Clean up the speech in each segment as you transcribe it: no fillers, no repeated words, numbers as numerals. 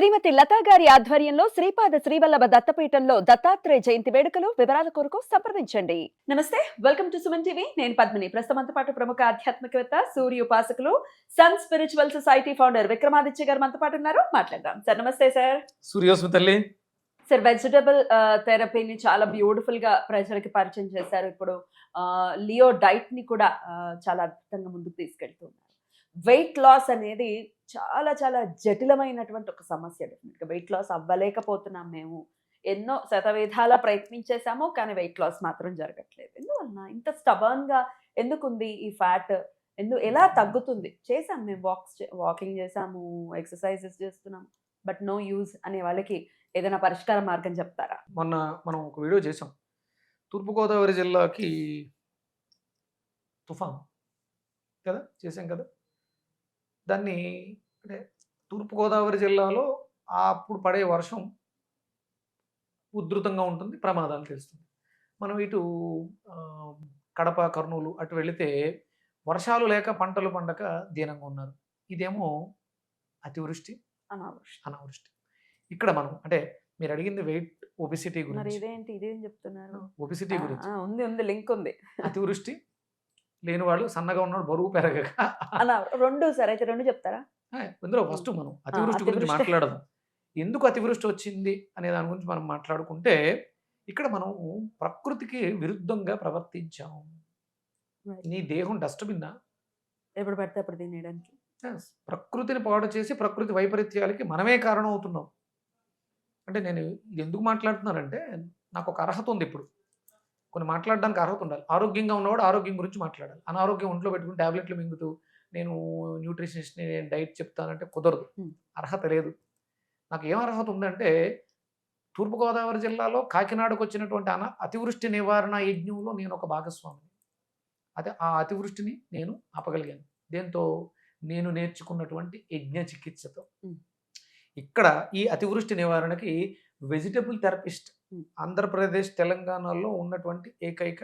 శ్రీమతి లతా గారి ఆధ్వర్యంలో శ్రీపాద శ్రీవల్లభ దత్తపీఠంలో దత్తాత్రేయ జయంతి వేడుకలు వివరాల కొరకు సంప్రదించండి. నమస్తే, వెల్కమ్ టు సుమన్ టీవీ. నేను పద్మిని. ప్రస్తుతంతో పాటు ప్రముఖ ఆధ్యాత్మికవేత్త, సూర్య ఉపాసకులు, Sun Spiritual Society founder Vikramaditya గారు మనతో పాటు ఉన్నారు. మాట్లాడదాం. సార్ నమస్తే. సార్ సూర్యోస్మి తల్లి. సార్ వెజిటబుల్ థెరపీని చాలా బ్యూటిఫుల్ గా ప్రజలకి పరిచయం చేశారు. ఇప్పుడు లియో డైట్ ని కూడా చాలా అద్భుతంగా ముందుకు తీసుకెళ్తున్నారు. వెయిట్ లాస్ అనేది చాలా చాలా జటిలమైనటువంటి ఒక సమస్య. డెఫినెట్గా వెయిట్ లాస్ అవ్వలేకపోతున్నాం మేము. ఎన్నో శతవిధాల ప్రయత్నించేసాము, కానీ వెయిట్ లాస్ మాత్రం జరగట్లేదు. ఎందువలన ఇంత స్టబర్న్ గా ఎందుకుంది ఈ ఫ్యాట్? ఎలా తగ్గుతుంది? చేసాం మేము, వాకింగ్ చేసాము, ఎక్సర్సైజెస్ చేస్తున్నాము, బట్ నో యూజ్ అనే వాళ్ళకి ఏదైనా పరిష్కార మార్గం చెప్తారా? మొన్న మనం ఒక వీడియో చేసాం. తూర్పుగోదావరి జిల్లాకి తుఫాన్ కదా చేసాం కదా. దాన్ని అంటే తూర్పుగోదావరి జిల్లాలో అప్పుడు పడే వర్షం ఉధృతంగా ఉంటుంది, ప్రమాదాలు తెలుస్తుంది. మనం ఇటు కడప, కర్నూలు అటు వెళితే వర్షాలు లేక పంటలు పండక దీనంగా ఉన్నారు. ఇదేమో అతివృష్టి, అనావృష్టి. ఇక్కడ మనం అంటే మీరు అడిగింది వెయిట్ ఒబిసిటీ గురించి. ఇదేం చెప్తున్నారు? ఒబిసిటీ గురించి ఉంది, లింక్ ఉంది. అతివృష్టి లేని వాళ్ళు, సన్నగా ఉన్నాడు, బరువు పెరగక. రెండు సార్, అయితే రెండు చెప్తారా? ఇందులో ఫస్ట్ మనం అతివృష్టి గురించి మాట్లాడదాం. ఎందుకు అతివృష్టి వచ్చింది అనే దాని గురించి మనం మాట్లాడుకుంటే, ఇక్కడ మనం ప్రకృతికి విరుద్ధంగా ప్రవర్తించాం. నీ దేహం డస్ట్బిన్నా, ఎప్పుడు పడితే అప్పుడు తినేయడానికి. ప్రకృతిని పాడు చేసి ప్రకృతి వైపరీత్యాలకి మనమే కారణం అవుతున్నాం. అంటే నేను ఇది ఎందుకు మాట్లాడుతున్నానంటే, నాకు ఒక అర్హత ఉంది. ఇప్పుడు కొన్ని మాట్లాడడానికి అర్హత ఉండాలి. ఆరోగ్యంగా ఉన్నవాడు ఆరోగ్యం గురించి మాట్లాడాలి. అనారోగ్యం ఒంట్లో పెట్టుకుని టాబ్లెట్లు మింగుతూ నేను న్యూట్రిషనిస్ట్ని, నేను డైట్ చెప్తానంటే కుదరదు. అర్హత లేదు. నాకు ఏం అర్హత ఉందంటే, తూర్పుగోదావరి జిల్లాలో కాకినాడకు వచ్చినటువంటి అతివృష్టి నివారణ యజ్ఞంలో నేను ఒక భాగస్వామిని. అదే ఆ అతివృష్టిని నేను ఆపగలిగాను. దేంతో? నేను నేర్చుకున్నటువంటి యజ్ఞ చికిత్సతో. ఇక్కడ ఈ అతివృష్టి నివారణకి వెజిటబుల్ థెరపిస్ట్ ఆంధ్రప్రదేశ్, తెలంగాణలో ఉన్నటువంటి ఏకైక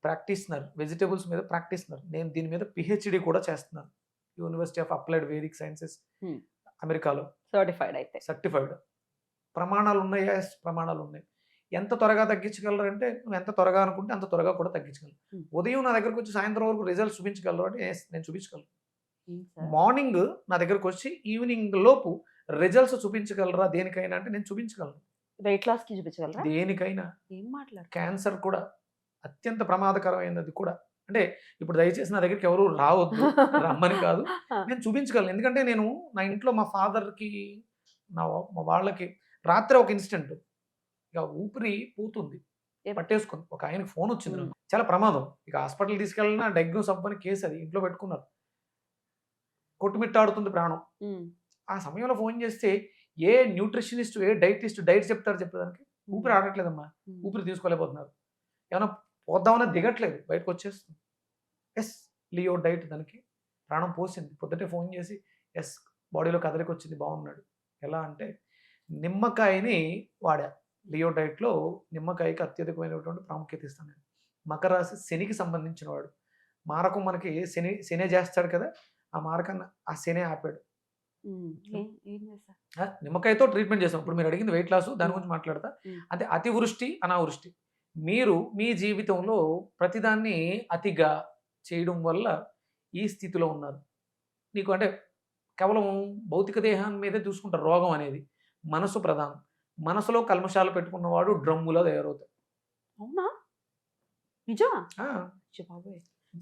ప్రాక్టీషనర్, వెజిటబుల్స్ మీద ప్రాక్టీషనర్. నేను దీని మీద పిహెచ్డి కూడా చేస్తున్నాను. University of applied Vedic sciences, అమెరికాలో సర్టిఫైడ్. ప్రమాణాలు ఉన్నాయి, ప్రమాణాలు ఉన్నాయి. ఎంత త్వరగా తగ్గించగలరు అంటే, నువ్వు ఎంత త్వరగా అనుకుంటే అంత త్వరగా కూడా తగ్గించగలరు. ఉదయం నా దగ్గరకు వచ్చి సాయంత్రం వరకు రిజల్ట్స్ చూపించగలరు అంటే నేను చూపించగలను. మార్నింగ్ నా దగ్గరకు వచ్చి ఈవినింగ్ లోపు రిజల్ట్స్ చూపించగలరా దేనికైనా అంటే నేను చూపించగలను. వెయిట్ లాస్ కి చూపించగలరా? దేనికైనా. ఏం మాట్లాడు? క్యాన్సర్ కూడా అత్యంత ప్రమాదకరమైనది కూడా. అంటే ఇప్పుడు దయచేసి నా దగ్గరికి ఎవరు రావద్దు, రమ్మని కాదు, నేను చూపించగలను. ఎందుకంటే నేను నా ఇంట్లో మా ఫాదర్కి, మా వాళ్ళకి రాత్రి ఒక ఇన్సిడెంట్, ఇక ఊపిరి పోతుంది, పట్టేసుకుంది. ఒక ఆయనకి ఫోన్ వచ్చింది, చాలా ప్రమాదం. ఇక హాస్పిటల్ తీసుకెళ్ళినా డయాగ్నోస్ అవ్వని కేసు, అది ఇంట్లో పెట్టుకున్నారు. కొట్టుమిట్టాడుతుంది ప్రాణం. ఆ సమయంలో ఫోన్ చేస్తే ఏ న్యూట్రిషనిస్ట్, ఏ డైటిస్ట్ డైట్ చెప్తారు చెప్పేదానికి? ఊపిరి ఆడట్లేదమ్మా, ఊపిరి తీసుకోలేకపోతున్నారు, ఏమైనా పోద్దామన్నా దిగట్లేదు, బయటకు వచ్చేస్తుంది. ఎస్, లియో డైట్ దానికి ప్రాణం పోసింది. పొద్దుటే ఫోన్ చేసి ఎస్ బాడీలో కదలికి వచ్చింది, బాగున్నాడు. ఎలా అంటే నిమ్మకాయని వాడా. లియో డైట్లో నిమ్మకాయకి అత్యధికమైనటువంటి ప్రాముఖ్యత ఇస్తాను నేను. మకర రాశి, శనికి సంబంధించిన వాడు. మారకం మనకి శనే చేస్తాడు కదా, ఆ మారకాన్ని ఆ శనే ఆపాడు. నిమ్మకాయతో ట్రీట్మెంట్ చేస్తాం. ఇప్పుడు మీరు అడిగింది వెయిట్ లాస్, దాని గురించి మాట్లాడతా. అంటే అతివృష్టి, అనావృష్టి. మీరు మీ జీవితంలో ప్రతిదాన్ని అతిగా చేయడం వల్ల ఈ స్థితిలో ఉన్నారు. నీకు అంటే కేవలం భౌతిక దేహాన్ని మీదే చూసుకుంటారు రోగం అనేది. మనసు ప్రధానం. మనసులో కల్మషాలు పెట్టుకున్నవాడు డ్రమ్ములో తయారవుతాడు. అవునా? నిజమా?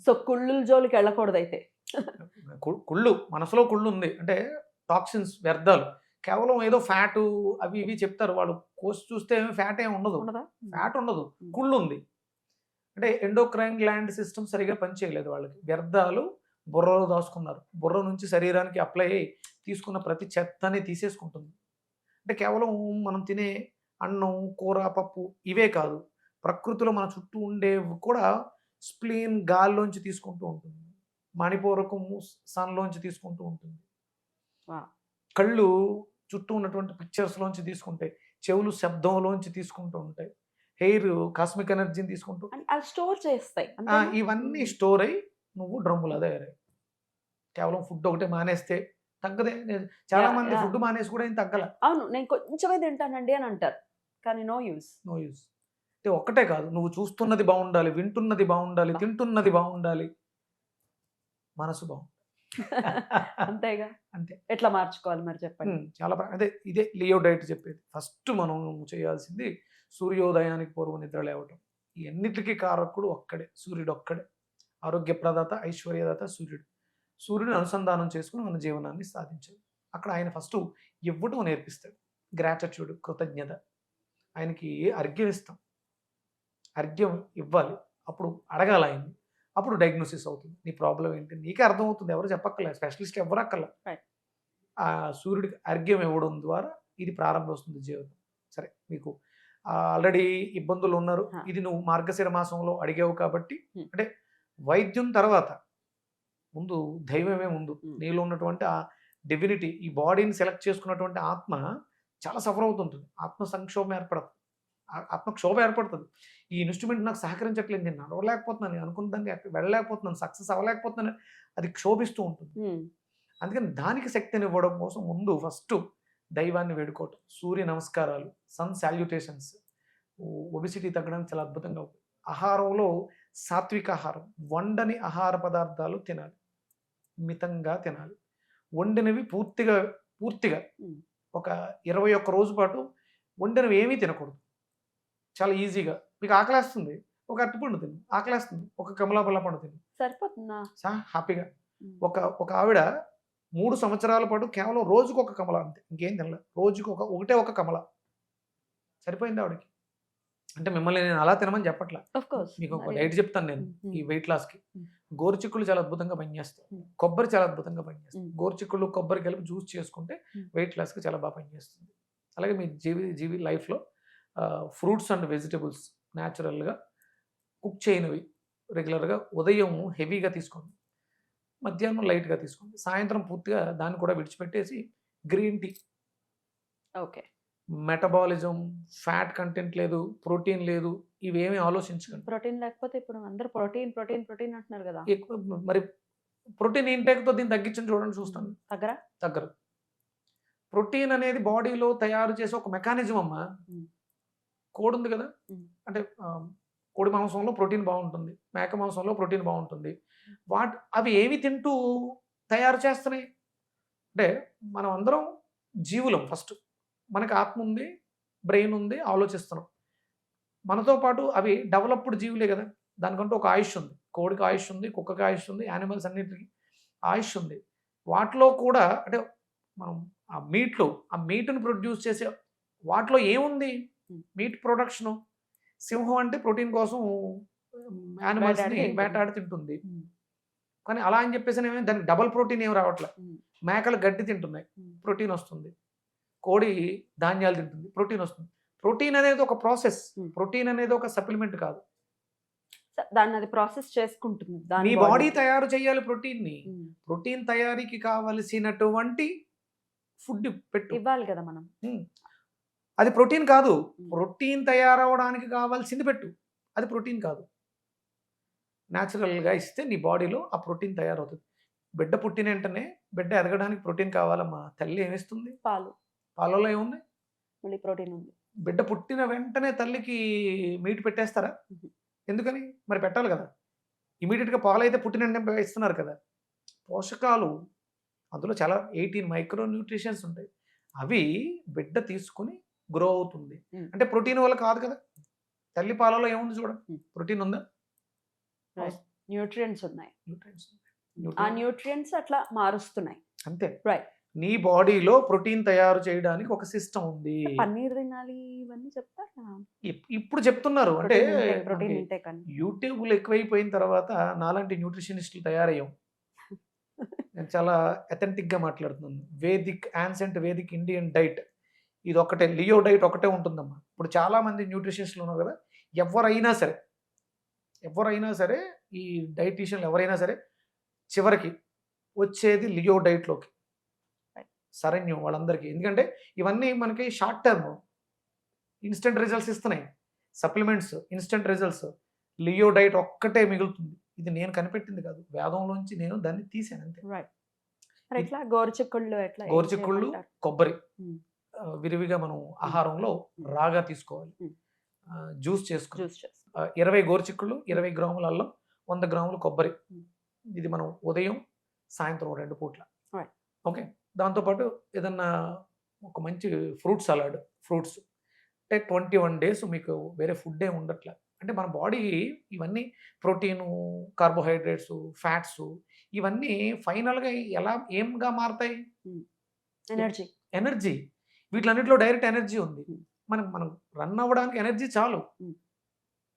సో కుళ్ళు జోలికి వెళ్ళకూడదు అయితే. కుళ్ళు, మనసులో కుళ్ళు ఉంది అంటే టాక్సిన్స్, వ్యర్థాలు. కేవలం ఏదో ఫ్యాటు అవి ఇవి చెప్తారు వాళ్ళు. కోసి చూస్తే ఫ్యాట్ ఏమి ఉండదు, ఫ్యాట్ ఉండదు, కుళ్ళు ఉంది. అంటే ఎండోక్రైన్ గ్లాండ్ సిస్టమ్ సరిగా పనిచేయలేదు వాళ్ళకి. వ్యర్థాలు బుర్రలో దాచుకున్నారు. బుర్ర నుంచి శరీరానికి అప్లై అయ్యి తీసుకున్న ప్రతి చెత్తని తీసేసుకుంటుంది. అంటే కేవలం మనం తినే అన్నం, కూర, పప్పు ఇవే కాదు, ప్రకృతిలో మన చుట్టూ ఉండేవి కూడా స్ప్లీన్ గాల్లోంచి తీసుకుంటూ ఉంటుంది, మణిపూరకము సన్లోంచి తీసుకుంటూ ఉంటుంది, కళ్ళు చుట్టూ ఉన్నటువంటి పిక్చర్స్లోంచి తీసుకుంటాయి, చెవులు శబ్దంలోంచి తీసుకుంటూ ఉంటాయి, హెయిర్ కాస్మిక్ ఎనర్జీని తీసుకుంటూ స్టోర్ చేస్తాయి. ఇవన్నీ స్టోర్ అయ్యి నువ్వు డ్రమ్ములా తయారై కేవలం ఫుడ్ ఒకటే మానేస్తే తగ్గదే. చాలా యాహ్! మంది యాహ్! ఫుడ్ మానేసి కూడా ఏం తగ్గల. అవును. నేను కొంచెమే తింటానండి అని అంటారు. కానీ నో యూజ్. No use. అంటే ఒక్కటే కాదు. నువ్వు చూస్తున్నది బావుండాలి, వింటున్నది బావుండాలి, అబ్బా! తింటున్నది బావుండాలి. మనసు బావుండాలి. అంతేగా. అంతే. ఎట్లా మార్చుకోవాలి మరి చెప్పండి? చాలా అదే ఇదే లియో డైట్ చెప్పేది. ఫస్ట్ మనం చేయాల్సింది సూర్యోదయానికి పూర్వం నిద్ర లేవటం. ఈ అన్నిట్లికి కారకుడు ఒక్కడే. సూర్యుడొక్కడే. ఆరోగ్య ప్రదాత, ఐశ్వర్యదాత సూర్యుడు. సూర్యుడిని అనుసంధానం చేసుకొని మన జీవనాన్ని సాధించాలి. అక్కడ ఆయన ఫస్టు ఇవ్వటం నేర్పిస్తాడు. గ్రాటిట్యూడ్, కృతజ్ఞత. ఆయనకి అర్ఘ్యం ఇస్తాం. అర్ఘ్యం ఇవ్వాలి. అప్పుడు అడగాలి ఆయన్ని. అప్పుడు డయాగ్నోసిస్ అవుతుంది. నీ ప్రాబ్లమ్ ఏంటి? నీకే అర్థమవుతుంది. ఎవరు చెప్పక్కర్లేదు. స్పెషలిస్ట్ ఎవ్వరు అక్కర్ల. రైట్. ఆ సూర్యుడికి అర్ఘ్యం ఇవ్వడం ద్వారా ఇది ప్రారంభిస్తుంది జీవితం. సరే మీకు ఆల్రెడీ ఇబ్బందులు ఉన్నారు. ఆ! ఇది నువ్వు మార్గశిర మాసంలో అడిగావు కాబట్టి హ్మ్. అంటే వైద్యం తర్వాత ముందు దైవమే ముందు. హ్మ్. నీలో ఉన్నటువంటి ఆ డివినిటీ ఈ బాడీని సెలెక్ట్ చేసుకున్నటువంటి ఆత్మ చాలా సఫర్ అవుతుంటుంది. ఆత్మ సంక్షోభం ఏర్పడదు. ఆత్మ క్షోభ ఏర్పడుతుంది. ఈ ఇన్‌స్ట్రుమెంట్ నాకు సహకరించట్లేదు. నేను నడవలేకపోతున్నాను. నేను అనుకున్న దానికి వెళ్ళలేకపోతున్నాను. సక్సెస్ అవ్వలేకపోతున్నాను. అది క్షోభిస్తూ ఉంటుంది. హ్మ్. అందుకని దానికి శక్తినివ్వడం కోసం ముందు ఫస్టు దైవాన్ని వేడుకోవటం. సూర్య నమస్కారాలు, సన్ సాల్యుటేషన్స్. ఒబెసిటీ తగ్గడానికి చాలా అద్భుతంగా ఉంటుంది. ఆహారంలో సాత్విక ఆహారం. వండని ఆహార పదార్థాలు తినాలి. మితంగా తినాలి. వండినవి పూర్తిగా హ్మ్. ఒక 21 రోజు పాటు వండినవి ఏమీ తినకూడదు. చాలా ఈజీగా. మీకు ఆకలేస్తుంది. ఒక అరటిపండు తిను. ఆకలేస్తుంది. ఒక కమలాపళ్ళ పండు తిను. సరిపోతుందా? హ్యాపీగా. హ్మ్. ఒక ఆవిడ 3 సంవత్సరాల పాటు కేవలం రోజుకొక కమల అంతే. ఇంకేం తినలే. రోజుకి ఒకటే ఒక కమల. సరిపోయింది ఆవిడకి. అంటే మిమ్మల్ని నేను అలా తినమని చెప్పట్లా. Of course. మీకు ఒక మరి డైట్ చెప్తాను నేను. హ్మ్. ఈ హ్మ్. వెయిట్ లాస్‌కి. హ్మ్. గోరుచిక్కుళ్ళు చాలా అద్భుతంగా పనిచేస్తాయి. హ్మ్. కొబ్బరి చాలా అద్భుతంగా పనిచేస్తుంది. హ్మ్. గోరుచిక్కుళ్ళు, కొబ్బరి కలిపి జ్యూస్ చేసుకుంటే హ్మ్. వెయిట్ లాస్‌కి చాలా బాగా పనిచేస్తుంది. అలాగే మీ జీవి లైఫ్‌లో ఫ్రూట్స్ అండ్ వెజిటబుల్స్ నేచురల్‌గా కుక్ చేయనివి రెగ్యులర్‌గా ఉదయం హెవీగా తీసుకోండి. మధ్యాహ్నం లైట్‌గా తీసుకోండి. సాయంత్రం పూర్తిగా దాన్ని కూడా విడిచిపెట్టేసి green tea. Okay. Metabolism, fat content లేదు, ప్రోటీన్ లేదు. ఇవేమీ ఆలోచించకండి. ప్రోటీన్ లేకపోతే ఇప్పుడు అందరూ ప్రోటీన్, ప్రోటీన్, ప్రోటీన్ అంటున్నారు గదా! ఎక్కువ మరి ప్రోటీన్ ఇంటేక్‌తో దీన్ని తగ్గించండి చూడండి హ్మ్. చూస్తాను. తగ్గరా? తగ్గరు. ప్రోటీన్ అనేది బాడీలో తయారు చేసే ఒక మెకానిజం అమ్మా. హ్మ్. కోడుంది గదా! హ్మ్. అంటే కోడి మాంసంలో ప్రోటీన్ బావుంటుంది. మేక మాంసంలో ప్రోటీన్ బావుంటుంది. అవి ఏమి తింటూ తయారు చేస్తున్నాయి? అంటే మనం అందరం జీవులం ఫస్ట్. మనకి ఆత్మ ఉంది, బ్రెయిన్ ఉంది, ఆలోచిస్తున్నాం. మనతో పాటు అవి డెవలప్డ్ జీవులే గదా! దానికంటూ ఒక ఆయుష్ ఉంది. కోడికి ఆయుష్ ఉంది, కుక్కకి ఆయుష్ ఉంది, యానిమల్స్ అన్నిటికి ఆయుష్ ఉంది. వాటిలో కూడా అంటే మనం ఆ మీట్‌ని ప్రొడ్యూస్ చేసే వాటిలో ఏముంది? హ్మ్. Meet production. సింహం అంటే ప్రోటీన్ కోసం వేటాడి యానిమల్స్‌ని తింటుంది. వేటాడి తింటుంది. హ్మ్. కానీ అలా అని చెప్పేసనేమి దానికి డబుల్ ప్రోటీన్ ఏమి రావట్లే. హ్మ్. మేకలు గడ్డి తింటున్నాయి. హ్మ్. ప్రోటీన్ వస్తుంది. కోడి ధాన్యాలు తింటుంది. ప్రోటీన్ వస్తుంది. ప్రోటీన్ అనేది ఒక ప్రాసెస్. హ్మ్. ప్రోటీన్ అనేది ఒక సప్లిమెంట్ కాదు. దాన్నది ప్రాసెస్ చేసుకుంటుంది. మీ దాని బాడీ బాడీ. తయారు చేయాలి ప్రోటీన్‌ని. హ్మ్. ప్రోటీన్ తయారీకి కావలసినటువంటి ఫుడ్ పెట్టు. ఇవ్వాలి గదా మనం. హ్మ్. అది ప్రోటీన్ కాదు. హ్మ్. ప్రోటీన్ తయారవ్వడానికి కావాల్సింది పెట్టు. అది ప్రోటీన్ కాదు. నేచురల్‌గా ఇస్తే నీ బాడీలో ఆ ప్రోటీన్ తయారవుతది. బిడ్డ పుట్టిన వెంటనే బిడ్డ ఎదగడానికి ప్రోటీన్ కావాలమ్మా. తల్లి ఏమిస్తుంది? పాలు. పాలలో ఏముంది? మళ్ళీ ప్రోటీన్ ఉంది. బిడ్డ పుట్టిన వెంటనే తల్లికి మీట్ పెట్టేస్తారా? హుహు. ఎందుకని? మరి పెట్టాలి కదా! ఇమ్మీడియేట్‌గా పాలైతే పుట్టిన వెంటనే ఇస్తున్నారు కదా! పోషకాలు అందులో చాలా 18 మైక్రో న్యూట్రిషన్స్ ఉంటాయి. అవి బిడ్డ తీసుకొని గ్రో అవుతుంది. హ్మ్. అంటే ప్రోటీన్ వల్ల కాదు కదా! తల్లి పాలలో ఏముంది చూడండి. హ్మ్. ప్రోటీన్ ఉందా? రైట్. న్యూట్రియంట్స్ ఉన్నాయి. న్యూట్రియంట్స్. ఆ న్యూట్రియంట్స్ అట్లా మారుస్తున్నాయి. అంతే. రైట్. నీ బాడీలో ప్రోటీన్ తయారు చేయడానికి ఒక సిస్టమ్ ఉంది. పన్నీర్ తినాలి ఇవన్నీ చెప్తారు కదా! ఇప్పుడు చెప్తున్నారు. అంటే ప్రోటీన్ మనకి ఇంటేక్ అని. యూట్యూబ్‌లు ఎక్కువైపోయిన తర్వాత నాలాంటి న్యూట్రిషనిస్టులు తయారయ్యాం. నేను చాలా అథెంటిక్‌గా మాట్లాడుతున్నాను. Ancient Vedic Indian diet. ఇదొక్కటే లియో డైట్ ఒకటే ఉంటుందమ్మా. ఇప్పుడు చాలామంది న్యూట్రిషనిస్టులు ఉన్నారు కదా! ఎవరైనా సరే, ఎవరైనా సరే ఈ డైటీషియన్‌లు ఎవరైనా సరే చివరికి వచ్చేది లియో డైట్‌లోకి. రైట్. శరణ్యం వాళ్ళందరికీ. ఎందుకంటే ఇవన్నీ మనకి షార్ట్ టర్మ్. ఇన్‌స్టంట్ రిజల్ట్స్ ఇస్తున్నాయి. Supplements, instant results. Leo diet ఒక్కటే మిగులుతుంది. ఇది నేను కనిపెట్టింది కాదు. వేదంలోంచి నేను దాన్ని తీశాను అంతే. రైట్. మరి ఎట్లా గోరుచిక్కుళ్ళు ఎట్లా ఏం గోరుచిక్కుళ్ళు, చేయమంటారు? కొబ్బరి ఉమ్, విరివిగా మనం ఆహారంలో రాగా తీసుకోవాలి. ఉమ్. జ్యూస్ చేసుకుని జ్యూస్ చేస్తాం. 20 గోరుచిక్కుళ్ళు, 20 గ్రాముల అల్లం, 100 గ్రాములు కొబ్బరి. ఉమ్. ఇది మనం ఉదయం, సాయంత్రం 2 పూట్ల. Right. ఓకే. దాంతోపాటు ఏదన్నా ఒక మంచి ఫ్రూట్ సలాడ్, ఫ్రూట్స్. అంటే 21 డేస్ మీకు వేరే ఫుడ్ ఏమి ఉండట్లే. అంటే మన బాడీ ఇవన్నీ ప్రోటీను, కార్బోహైడ్రేట్స్, ఫ్యాట్స్ ఇవన్నీ ఫైనల్‌గా ఏంగా మారతాయి? ఎనర్జీ. ఎనర్జీ. వీటిలన్నిటిలో డైరెక్ట్ ఎనర్జీ ఉంది. Hmm. మనం రన్ అవ్వడానికి ఎనర్జీ చాలు. Hmm.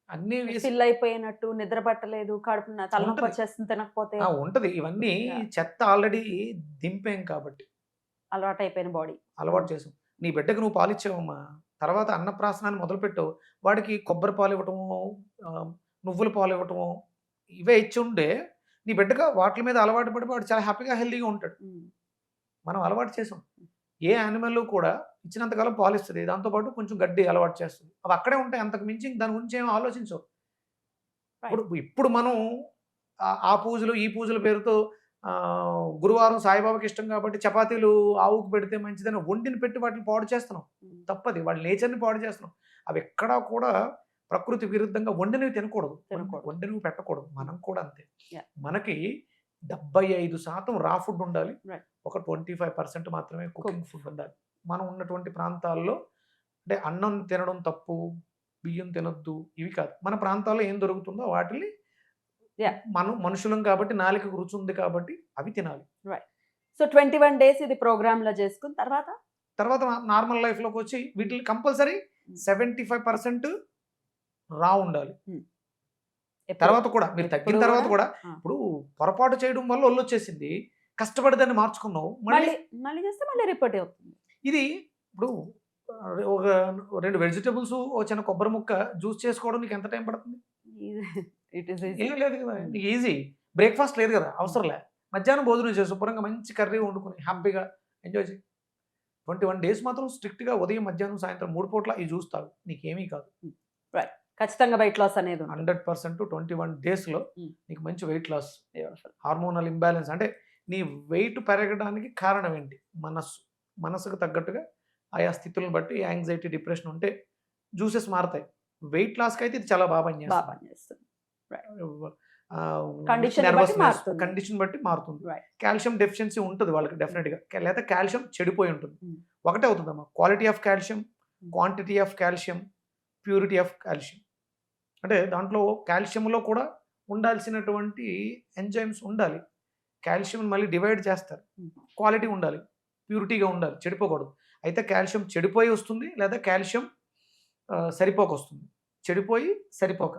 అన్నీ వేసి ఫిల్ అయిపోయినట్టు, నిద్ర పట్టలేదు, కడుపు తలనొప్పి ఉంటది. వచ్చేస్తుంది తినకపోతే, ఉంటది. ఇవన్నీ Yeah. చెత్త ఆల్రెడీ దింపాం కాబట్టి అలవాటు అయిపోయిన బాడీ. అలవాటు చేసాం. నీ బిడ్డకి నువ్వు పాలిచ్చావమ్మా. తర్వాత అన్నప్రాసనాన్ని మొదలుపెట్టావు. వాడికి కొబ్బరి పాలు ఇవ్వటము, నువ్వుల పాలు ఇవ్వటము ఇవే ఇచ్చుంటే నీ బిడ్డగా వాటి మీద అలవాటు పడి వాడు చాలా హ్యాపీగా, హెల్తీగా ఉంటాడు. మనం అలవాటు చేసాం. ఏ యానిమల్ కూడా ఇచ్చినంతకాలం పాలిస్తుంది. దాంతోపాటు కొంచెం గడ్డి అలవాటు చేస్తుంది. అవి అక్కడే ఉంటాయి. అంతకు మించి దాని గురించి ఏం ఆలోచించవు. ఇప్పుడు మనం ఆ పూజలు, ఈ పూజల పేరుతో గురువారం సాయిబాబాకి ఇష్టం కాబట్టి చపాతీలు ఆవుకు పెడితే మంచిదని వండిని పెట్టి వాటిని పాడు చేస్తున్నాం. తప్పది. వాళ్ళ నేచర్‌ని పాడు చేస్తున్నాం. అవి ఎక్కడా కూడా ప్రకృతి విరుద్ధంగా వండినవి తినకూడదు. వండినవి పెట్టకూడదు. మనం కూడా అంతే. Yeah. మనకి 75% రా ఫుడ్ ఉండాలి. Right. ఒక 25% మాత్రమే కుకింగ్ ఫుడ్ ఉండాలి. మనం ఉన్నటువంటి ప్రాంతాల్లో అంటే అన్నం తినడం తప్పు, బియ్యం తినొద్దు ఇవి కాదు. మన ప్రాంతాల్లో ఏం దొరుకుతుందో వాటిని Yeah. మనం మనుషులం కాబట్టి నాలుకకు రుచి ఉంది కాబట్టి అవి తినాలి. సో 21 డేస్ ఇది ప్రోగ్రామ్ లో చేసుకున్న తర్వాత నార్మల్ లైఫ్‌లోకి వచ్చి వీటిని కంపల్సరీ 75% రా ఉండాలి. తర్వాత కూడా మీరు తగ్గిన ఎప్పుడు తర్వాత కూడా కూడా, ఇప్పుడు పొరపాటు చేయడం వల్ల ఒళ్ళొచ్చేసింది. కష్టపడి దాన్ని మార్చుకున్నావు. మళ్ళీ మళ్ళీ చేస్తే మళ్ళీ రిపీట్ అవుతుంది. ఇది ఇప్పుడు ఒక 2 వెజిటబుల్స్, ఓ చిన్న కొబ్బరి ముక్క జ్యూస్ చేసుకోవడం నీకు ఎంత టైం పడుతుంది? ఇట్ ఈస్ ఏం లేదు కదా. నీకు ఈజీ. బ్రేక్‌ఫాస్ట్ లేదు కదా. అవసరంలే. మధ్యాహ్నం భోజనం చేసి శుభ్రంగా మంచి కర్రీ వండుకొని హ్యాపీగా ఎంజాయ్ చేయి. 21 డేస్ మాత్రం స్ట్రిక్ట్‌గా ఉదయం, మధ్యాహ్నం, సాయంత్రం 3 పూట్ల ఈ జ్యూస్ తాగు. నీకేమీ కాదు. ఖచ్చితంగా వెయిట్ లాస్ అనేది ఉంటుంది. 100% 21 డేస్‌లో నీకు మంచి weight loss. Beautiful. Hormonal imbalance అంటే నీ వెయిట్ పెరగడానికి కారణం ఏంటి? మనసుకు తగ్గట్టుగా ఆయా స్థితులను బట్టి యాంగ్జైటీ, డిప్రెషన్ ఉంటే జ్యూసెస్ మారతాయి. వెయిట్ లాస్‌కి అయితే ఇది చాలా బాగా పనిచేస్తుంది. Condition నెర్వస్ బట్టి మారుతుంది. కండిషన్ బట్టి మారుతుంది. Right. కాల్షియం డెఫిషియన్సీ ఉంటుంది వాళ్ళకి డెఫినెట్‌గా. లేదా కాల్షియం చెడిపోయి ఉంటుంది. Hmm. ఒకటే అవుతుందమ్మా. Quality of calcium, quantity of calcium, purity of calcium. అంటే దాంట్లో కాల్షియంలో కూడా ఉండాల్సినటువంటి ఎంజైమ్స్ ఉండాలి. కాల్షియం మళ్ళీ డివైడ్ చేస్తారు. క్వాలిటీ ఉండాలి, ప్యూరిటీగా ఉండాలి, చెడిపోకూడదు. అయితే కాల్షియం చెడిపోయి వస్తుంది, లేదా కాల్షియం సరిపోక వస్తుంది. చెడిపోయి సరిపోక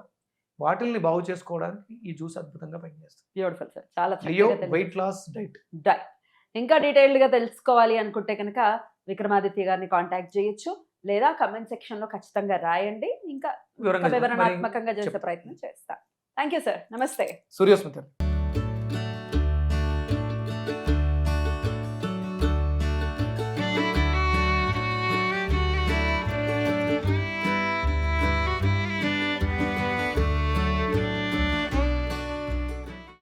వాటిల్ని బాగు చేసుకోవడానికి ఈ జ్యూస్ అద్భుతంగా పనిచేస్తుంది. Beautiful sir. చాలా లియో వెయిట్ లాస్ డైట్. ఇంకా డీటెయిల్డ్ గా తెలుసుకోవాలి అనుకుంటే కనుక విక్రమాదిత్య గారిని కాంటాక్ట్ చేయొచ్చు, లేదా కమెంట్ సెక్షన్ లో ఖచ్చితంగా రాయండి. ఇంకా వివరంగా వివరణాత్మకంగా చేసే చెప్తా. ప్రయత్నం చేస్తా. Thank you sir. నమస్తే. సూర్యస్మిత.